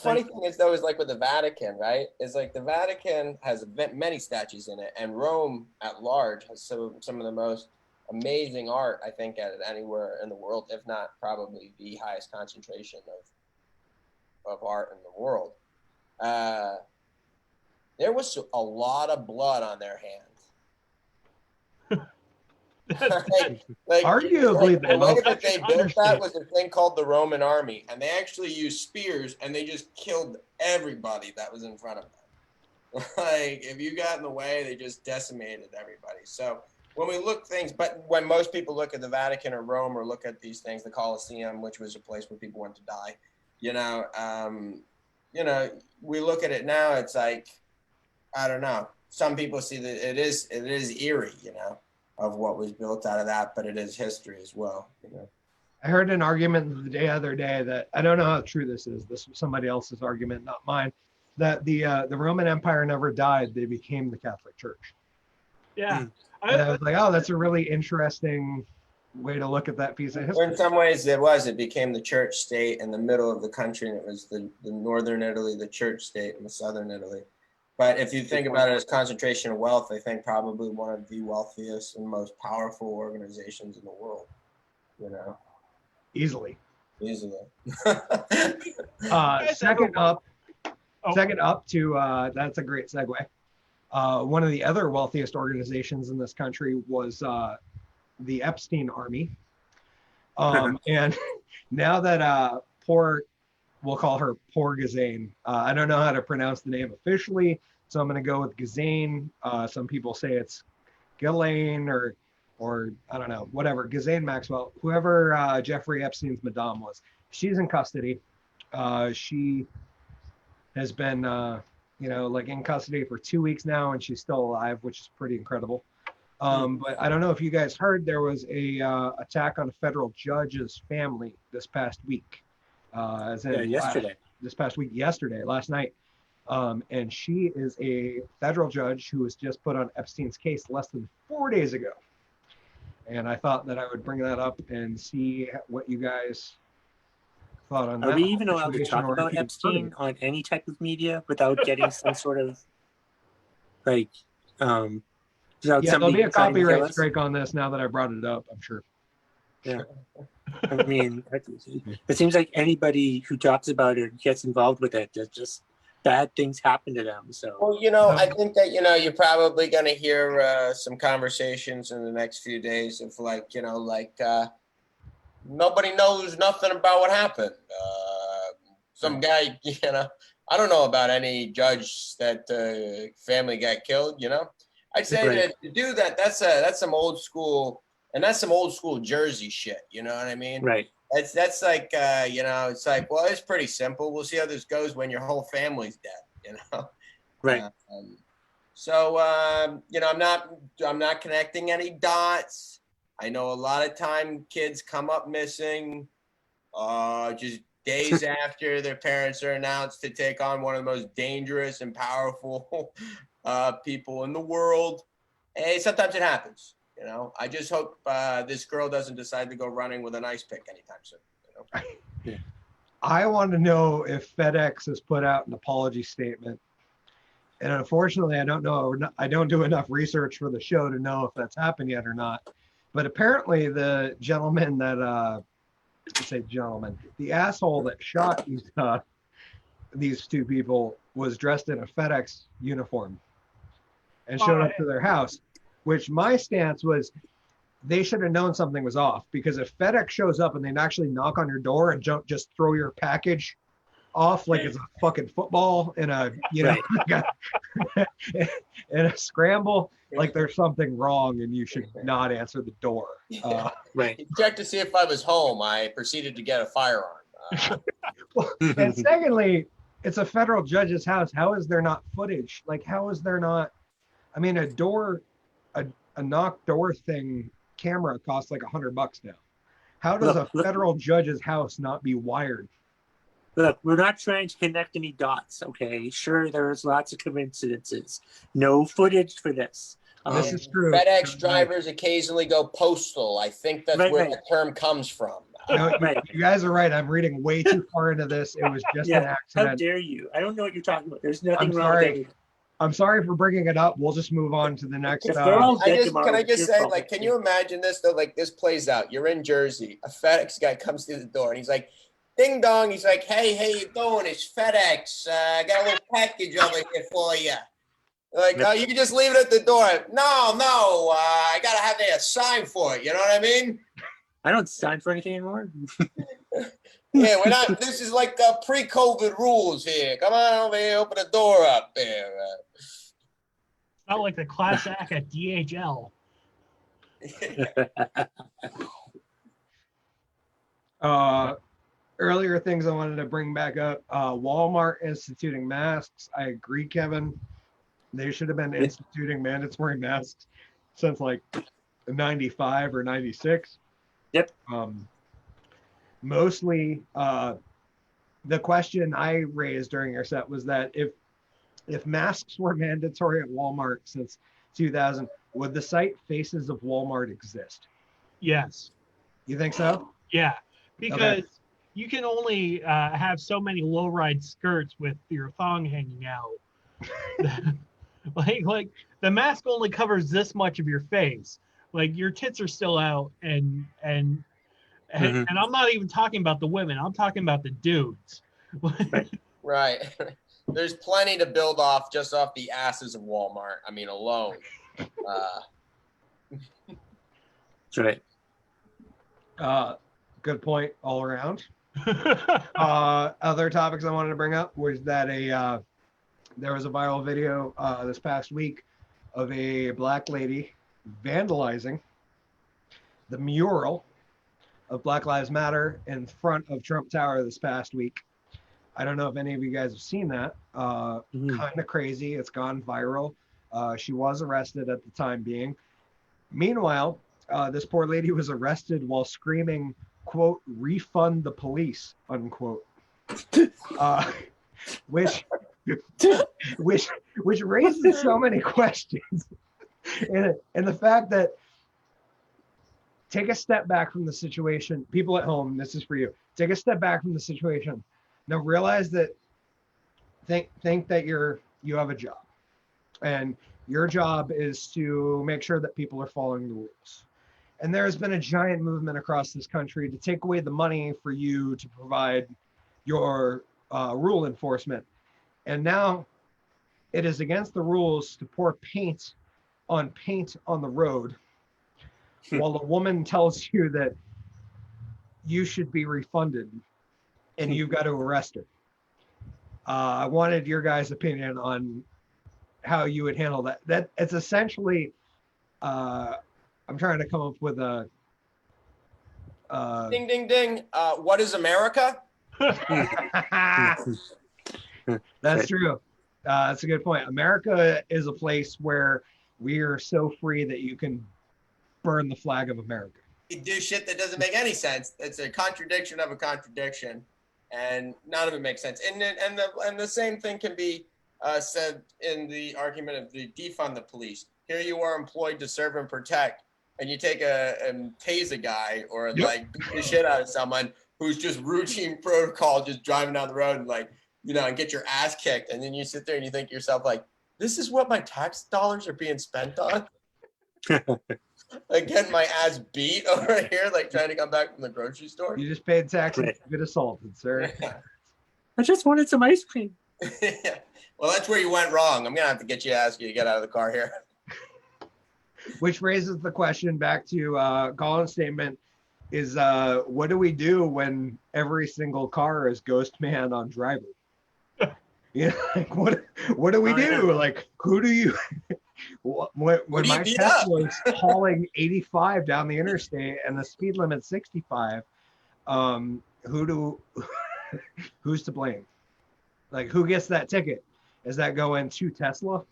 S2: Funny thing is though, is with the Vatican, right? Is the Vatican has many statues in it, and Rome at large has some of the most amazing art, I think, at anywhere in the world, if not probably the highest concentration of art in the world. There was a lot of blood on their hands.
S1: Arguably,
S2: the way that they built that was a thing called the Roman army, and they actually used spears, and they just killed everybody that was in front of them. If you got in the way, they just decimated everybody. So when we look but when most people look at the Vatican or Rome or look at these things, the Colosseum, which was a place where people went to die, we look at it now, it's I don't know. Some people see that it is eerie, of what was built out of that, but it is history as well.
S1: I heard an argument the other day that I don't know how true this is. This was somebody else's argument, not mine. That the Roman Empire never died; they became the Catholic Church.
S3: Yeah,
S1: and I was like, oh, that's a really interesting way to look at that piece of
S2: Or
S1: history.
S2: in some ways, it became the church state in the middle of the country, and it was the northern Italy, the church state, and the southern Italy. But if you think about it as concentration of wealth, I think probably one of the wealthiest and most powerful organizations in the world. You know,
S1: Easily.
S2: easily.
S1: Second up
S3: Oh,
S1: to that's a great segue. One of the other wealthiest organizations in this country was the Epstein Army. And now that we'll call her poor Ghislaine. I don't know how to pronounce the name officially, so I'm going to go with Ghislaine. Some people say it's Ghislaine or I don't know, whatever. Ghislaine Maxwell, whoever Jeffrey Epstein's madame was, she's in custody. She has been, like in custody for 2 weeks now, and she's still alive, which is pretty incredible. But I don't know if you guys heard, there was a attack on a federal judge's family this past week.
S4: Yesterday.
S1: Last night. And she is a federal judge who was just put on Epstein's case less than 4 days ago. And I thought that I would bring that up and see what you guys thought on that.
S4: Are we even allowed to
S1: situation,
S4: talk
S1: or if
S4: about
S1: you've heard of
S4: Epstein
S1: it.
S4: on any type of media without getting some sort of without
S1: Yeah, there'll be a
S4: somebody trying to kill
S1: copyright
S4: us?
S1: strike on this now that I brought it up, I'm sure.
S4: Yeah. I mean, it seems like anybody who talks about it or gets involved with it, just bad things happen to them. So,
S2: Well, I think that, you're probably going to hear some conversations in the next few days of nobody knows nothing about what happened. Some guy, I don't know about any judge that family got killed, I'd say
S4: Right.
S2: that to do that, that's some old school, and that's some old school Jersey shit. You know what I mean?
S4: right.
S2: That's like, it's like, well, it's pretty simple. We'll see how this goes when your whole family's dead,
S4: Right.
S2: I'm not connecting any dots. I know a lot of time kids come up missing, just days after their parents are announced to take on one of the most dangerous and powerful people in the world. Hey, sometimes it happens. I just hope this girl doesn't decide to go running with an ice pick anytime soon.
S4: Yeah.
S1: I want to know if FedEx has put out an apology statement. And unfortunately, I don't know. I don't do enough research for the show to know if that's happened yet or not. But apparently the gentleman that, the asshole that shot these two people was dressed in a FedEx uniform and showed up to their house, which my stance was they should have known something was off, because if FedEx shows up and they actually knock on your door and just throw your package off like it's a fucking football in a, in a scramble, like there's something wrong and you should not answer the door.
S4: Right.
S2: He checked to see if I was home. I proceeded to get a firearm.
S1: And secondly, it's a federal judge's house. How is there not footage? Like, how is there not? I mean, a knock door thing camera costs like $100 now. How does a federal judge's house not be wired?
S4: Look, we're not trying to connect any dots, okay? Sure, there's lots of coincidences. No footage for this.
S1: This is true.
S2: FedEx drivers occasionally go postal. I think that's where the term comes from.
S1: No, you guys are right. I'm reading way too far into this. It was just an accident.
S4: How dare you? I don't know what you're talking about. There's nothing wrong
S1: sorry.
S4: with it.
S1: I'm sorry for bringing it up. We'll just move on to the next.
S2: Can I just say, like, can you imagine this though? Like, this plays out. You're in Jersey. A FedEx guy comes through the door and he's like, "Ding dong." He's like, "Hey, how you doing? It's FedEx. I got a little package over here for you." Like, you can just leave it at the door. No. I gotta have a sign for it. You know what I mean?
S4: I don't sign for anything anymore.
S2: Yeah, we're not. This is like pre-COVID rules here. Come on over here, open the door up there.
S3: Not like the class act at DHL.
S1: Earlier things I wanted to bring back up. Walmart instituting masks. I agree, Kevin. They should have been instituting mandatory masks since like 95 or 96.
S4: Yep.
S1: Mostly, the question I raised during your set was that if masks were mandatory at Walmart since 2000, would the site Faces of Walmart exist?
S3: Yes.
S1: You think so?
S3: Yeah, because you can only have so many low-ride skirts with your thong hanging out. like the mask only covers this much of your face. Like your tits are still out, and I'm not even talking about the women. I'm talking about the dudes.
S2: Right. There's plenty to build off just off the asses of Walmart. I mean, alone.
S4: That's right.
S1: Good point all around. Other topics I wanted to bring up was that there was a viral video this past week of a black lady vandalizing the mural of Black Lives Matter in front of Trump Tower this past week. I don't know if any of you guys have seen that. Kind of crazy. It's gone viral. She was arrested at the time being. Meanwhile, this poor lady was arrested while screaming, quote, "refund the police," unquote. Which raises so many questions. And the fact that, take a step back from the situation. People at home, this is for you. Take a step back from the situation. Now realize that, think that you have a job, and your job is to make sure that people are following the rules. And there has been a giant movement across this country to take away the money for you to provide your rule enforcement. And now it is against the rules to pour paint on the road while a woman tells you that you should be refunded and you've got to arrest her. I wanted your guys' opinion on how you would handle that. That it's essentially, I'm trying to come up with a.
S2: Ding, ding, ding. What is America?
S1: That's true. That's a good point. America is a place where we are so free that you can burn the flag of America.
S2: You do shit that doesn't make any sense. It's a contradiction of a contradiction, and none of it makes sense. And the same thing can be said in the argument of the defund the police. Here you are employed to serve and protect, and you take and tase a guy or like beat the shit out of someone who's just routine protocol, just driving down the road and like, you know, and get your ass kicked. And then you sit there and you think to yourself, like, this is what my tax dollars are being spent on? Like getting my ass beat over here, like trying to come back from the grocery store.
S1: You just paid taxes to get assaulted, sir.
S4: I just wanted some ice cream.
S2: Yeah. Well, that's where you went wrong. I'm gonna have to ask you to get out of the car here.
S1: Which raises the question back to Collen's statement: is what do we do when every single car is ghost man on driver? Yeah, like what do we do? Like, who do you? When my Tesla is hauling 85 down the interstate and the speed limit's 65, who's to blame? Like, who gets that ticket? Is that going to Tesla?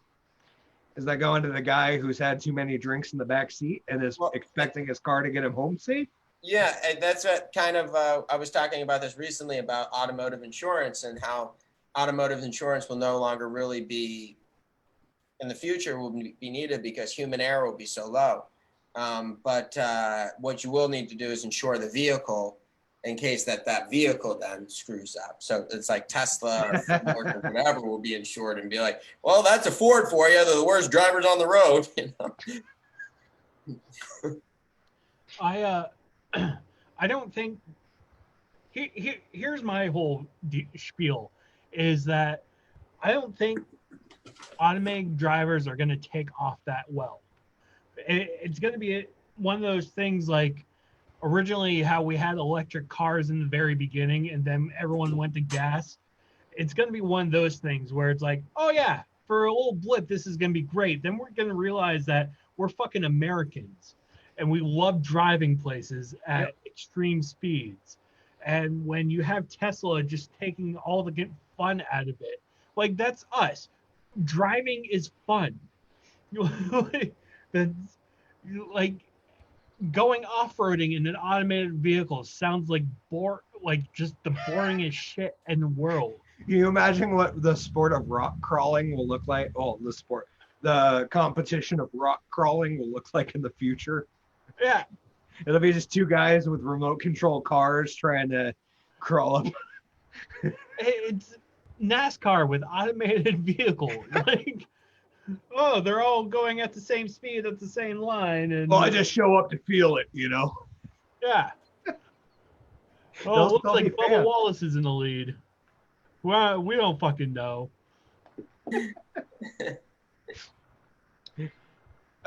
S1: Is that going to the guy who's had too many drinks in the back seat and is expecting his car to get him home safe?
S2: Yeah, and that's what kind of I was talking about this recently about automotive insurance and how automotive insurance will no longer really be in the future will be needed because human error will be so low. But what you will need to do is insure the vehicle in case that vehicle then screws up. So it's like Tesla or Ford or whatever will be insured and be like, well, that's a Ford for you. They're the worst drivers on the road. You know?
S3: I don't think. Here's my whole spiel, is that I don't think automated drivers are going to take off that well. It's going to be one of those things like originally how we had electric cars in the very beginning and then everyone went to gas. It's going to be one of those things where it's like, oh yeah, for a little blip, this is going to be great. Then we're going to realize that we're fucking Americans and we love driving places at extreme speeds. And when you have Tesla just taking all the fun out of it, like that's us. Driving is fun. Like going off-roading in an automated vehicle sounds like just the boringest shit in the world.
S1: Can you imagine what the sport of rock crawling will look like? Oh, the competition of rock crawling will look like in the future.
S3: Yeah.
S1: It'll be just two guys with remote control cars trying to crawl up.
S3: It's NASCAR with automated vehicle. Like, oh, they're all going at the same speed at the same line, and
S1: Well, I just show up to feel it, you know.
S3: yeah. Oh,
S1: They'll
S3: it looks
S1: still
S3: like
S1: be
S3: Bubba
S1: fans.
S3: Wallace is in the lead. Well, we don't fucking know.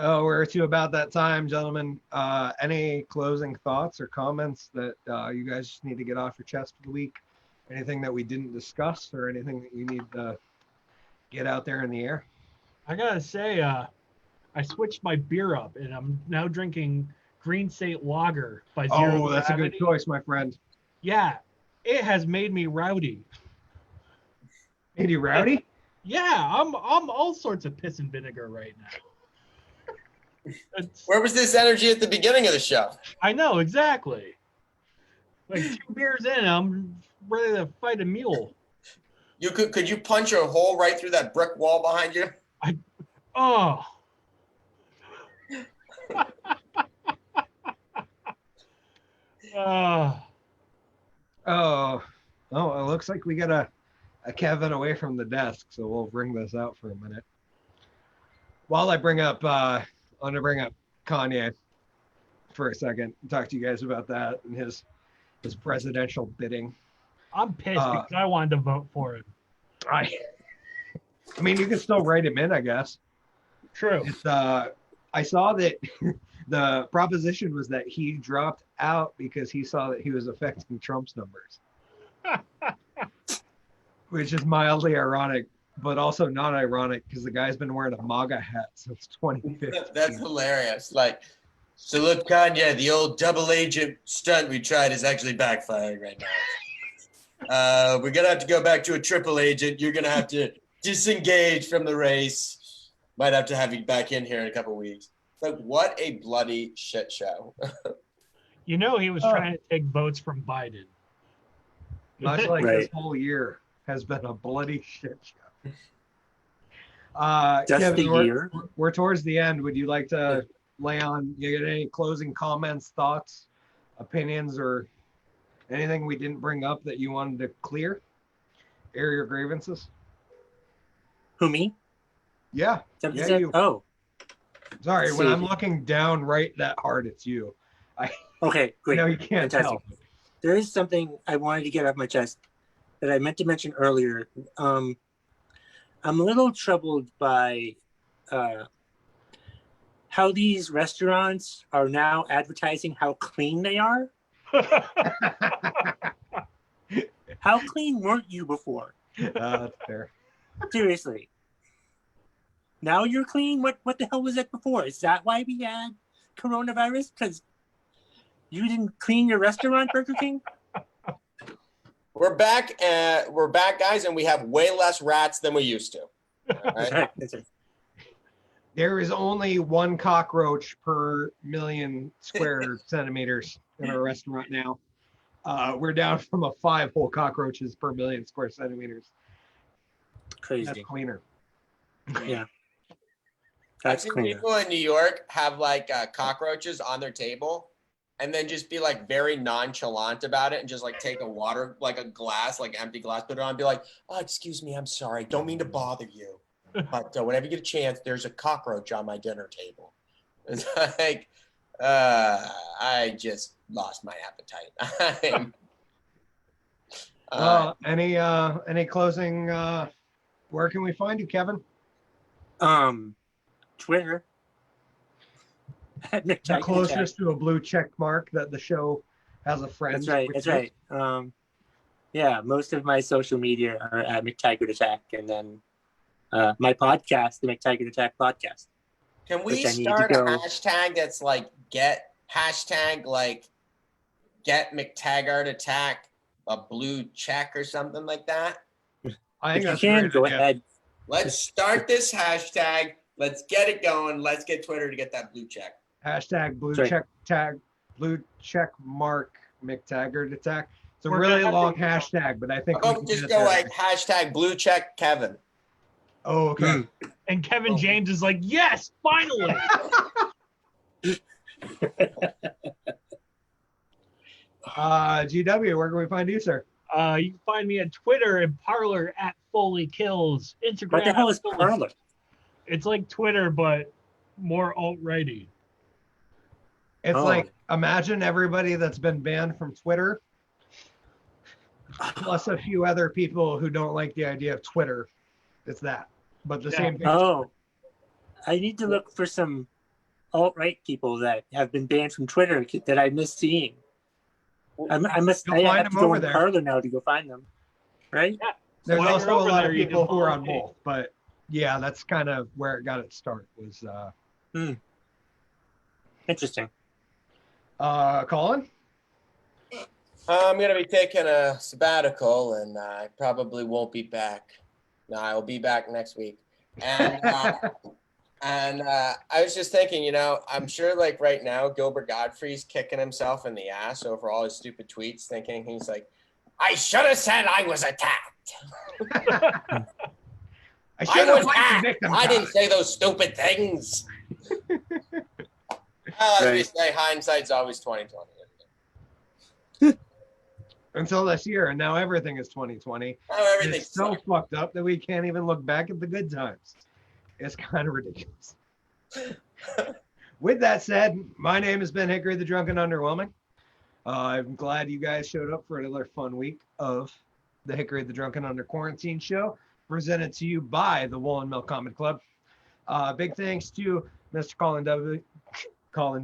S1: Oh, we're to about that time, gentlemen. Any closing thoughts or comments that you guys just need to get off your chest for the week? Anything that we didn't discuss or anything that you need to get out there in the air?
S3: I gotta say, I switched my beer up, and I'm now drinking Green State Lager by Zero
S1: Oh, that's a good
S3: Gravity.
S1: choice, my friend.
S3: Yeah, it has made me rowdy.
S1: Made you rowdy?
S3: Yeah, I'm all sorts of piss and vinegar right now.
S2: Where was this energy at the beginning of the show?
S3: I know exactly. Like 2 beers in, I'm ready to fight a mule.
S2: You could you punch a hole right through that brick wall behind you?
S3: Oh.
S1: Oh, it looks like we got a Kevin away from the desk, so we'll bring this out for a minute. While I bring up, I want to bring up Kanye for a second and talk to you guys about that and his presidential bidding.
S3: I'm pissed because I wanted to vote for him.
S1: I mean, you can still write him in, I guess.
S3: True.
S1: I saw that the proposition was that he dropped out because he saw that he was affecting Trump's numbers, which is mildly ironic, but also not ironic because the guy's been wearing a MAGA hat since 2015.
S2: That's hilarious. Like, so look, Kanye, the old double agent stunt we tried is actually backfiring right now. We're going to have to go back to a triple agent. You're going to have to disengage from the race. Might have to have you back in here in a couple weeks. Like, what a bloody shit show.
S3: You know he was trying to take votes from Biden.
S1: Much like
S4: Right.
S1: this whole year has been a bloody shit show.
S4: Just
S1: Kevin,
S4: the year.
S1: we're towards the end. Would you like to lay on, you get any closing comments, thoughts, opinions, or anything we didn't bring up that you wanted to clear? Air your grievances?
S4: Who, me?
S1: Yeah.
S4: Something
S1: Yeah,
S4: said-
S1: you.
S4: Oh,
S1: Sorry, when
S4: See.
S1: I'm looking down right that hard, it's you.
S4: okay,
S1: I
S4: great.
S1: know you can't
S4: Fantastic.
S1: tell.
S4: There is something I wanted to get off my chest that I meant to mention earlier. I'm a little troubled by how these restaurants are now advertising how clean they are. How clean weren't you before?
S1: That's fair.
S4: Seriously. Now you're clean? What the hell was that before? Is that why we had coronavirus? Because you didn't clean your restaurant, Burger King?
S2: We're back, guys, and we have way less rats than we used to. All
S4: That's
S2: right?
S4: right. That's right.
S1: There is only one cockroach per million square centimeters in our restaurant now. We're down from a 5 whole cockroaches per million square centimeters. That's
S4: Crazy.
S1: cleaner.
S4: Yeah.
S2: I've
S4: That's
S2: seen
S4: cleaner.
S2: people in New York have like cockroaches on their table and then just be like very nonchalant about it and just like take a water, like a glass, like empty glass, put it on and be like, oh, excuse me, I'm sorry. Don't mean to bother you. But whenever you get a chance, there's a cockroach on my dinner table. It's like, I just lost my appetite.
S1: Any closing, where can we find you, Kevin?
S4: Twitter. At
S1: The
S4: McTaggart.
S1: closest to a blue check mark that the show has a friend.
S4: That's right.
S1: with
S4: That's
S1: you.
S4: right. Yeah, most of my social media are at McTaggart Attack, and then my podcast, the McTaggart Attack podcast.
S2: Can we
S4: Which I need to
S2: start a
S4: go-
S2: hashtag that's like get McTaggart Attack a blue check or something like that?
S1: I
S4: If
S1: think
S4: you
S1: that's
S4: can,
S1: great
S4: go
S1: idea.
S4: ahead.
S2: Let's start this hashtag. Let's get it going. Let's get Twitter to get that blue check.
S1: Hashtag blue
S4: Sorry.
S1: check tag, blue check mark McTaggart attack. It's a
S3: We're
S1: really
S3: gonna
S1: long
S3: have
S1: hashtag, but I think
S2: How
S1: we
S2: about
S1: can
S2: just
S1: get
S2: go
S1: there.
S2: like hashtag blue check Kevin?
S1: Oh, okay.
S3: And Kevin James is like, yes, finally.
S1: GW, where can we find you, sir?
S3: You can find me on Twitter and Parlor at Foley Kills. Instagram.
S4: What the hell is
S3: at Foley-
S4: Parlor?
S3: It's like Twitter, but more alt-righty.
S1: It's
S4: Oh.
S1: like, imagine everybody that's been banned from Twitter, plus a few other people who don't like the idea of Twitter. It's that. But the
S3: Yeah.
S1: same thing.
S4: Oh, I need to look for some alt-right people that have been banned from Twitter that I miss seeing. I must.
S1: You'll
S4: I
S1: find
S4: have
S1: them
S4: to go
S1: over
S4: in
S1: there.
S4: Parlor now to go find them. Right?
S1: There's
S3: While you're
S1: also a
S3: over
S1: lot
S3: there,
S1: of
S3: you can
S1: people who are
S3: follow
S1: on
S3: me.
S1: both. But yeah, that's kind of where it got its start was
S4: Interesting.
S1: Colin?
S2: I'm gonna be taking a sabbatical, and I probably won't be back. No, I will be back next week. And I was just thinking, I'm sure like right now Gilbert Gottfried's kicking himself in the ass over all his stupid tweets, thinking he's like, I should have said I was attacked.
S1: I should have
S2: was
S1: played the
S2: hacked.
S1: victim
S2: I
S1: card.
S2: didn't say those stupid things. Well, as we say, hindsight's always 20/20.
S1: Until this year, and now everything is 2020.
S2: Oh, everything's
S1: It's so
S2: sucked.
S1: fucked up that we can't even look back at the good times. It's kind of ridiculous. With that said, my name has been Hickory the Drunk and Underwhelming. I'm glad you guys showed up for another fun week of the Hickory the Drunk and Under Quarantine show, presented to you by the Woolen Mill Comedy Club. Big thanks to Mr. Collen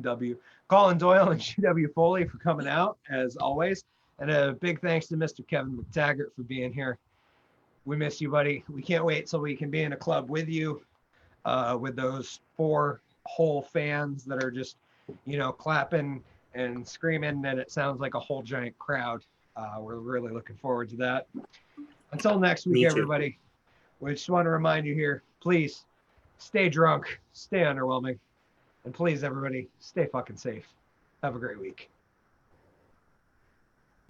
S1: Doyle and GW Foley for coming out, as always. And a big thanks to Mr. Kevin McTaggart for being here. We miss you, buddy. We can't wait till we can be in a club with you, with those 4 whole fans that are just, clapping and screaming, and it sounds like a whole giant crowd. We're really looking forward to that. Until next week,
S4: Me too.
S1: everybody, we just want to remind you here, please stay drunk, stay underwhelming, and please, everybody, stay fucking safe. Have a great week.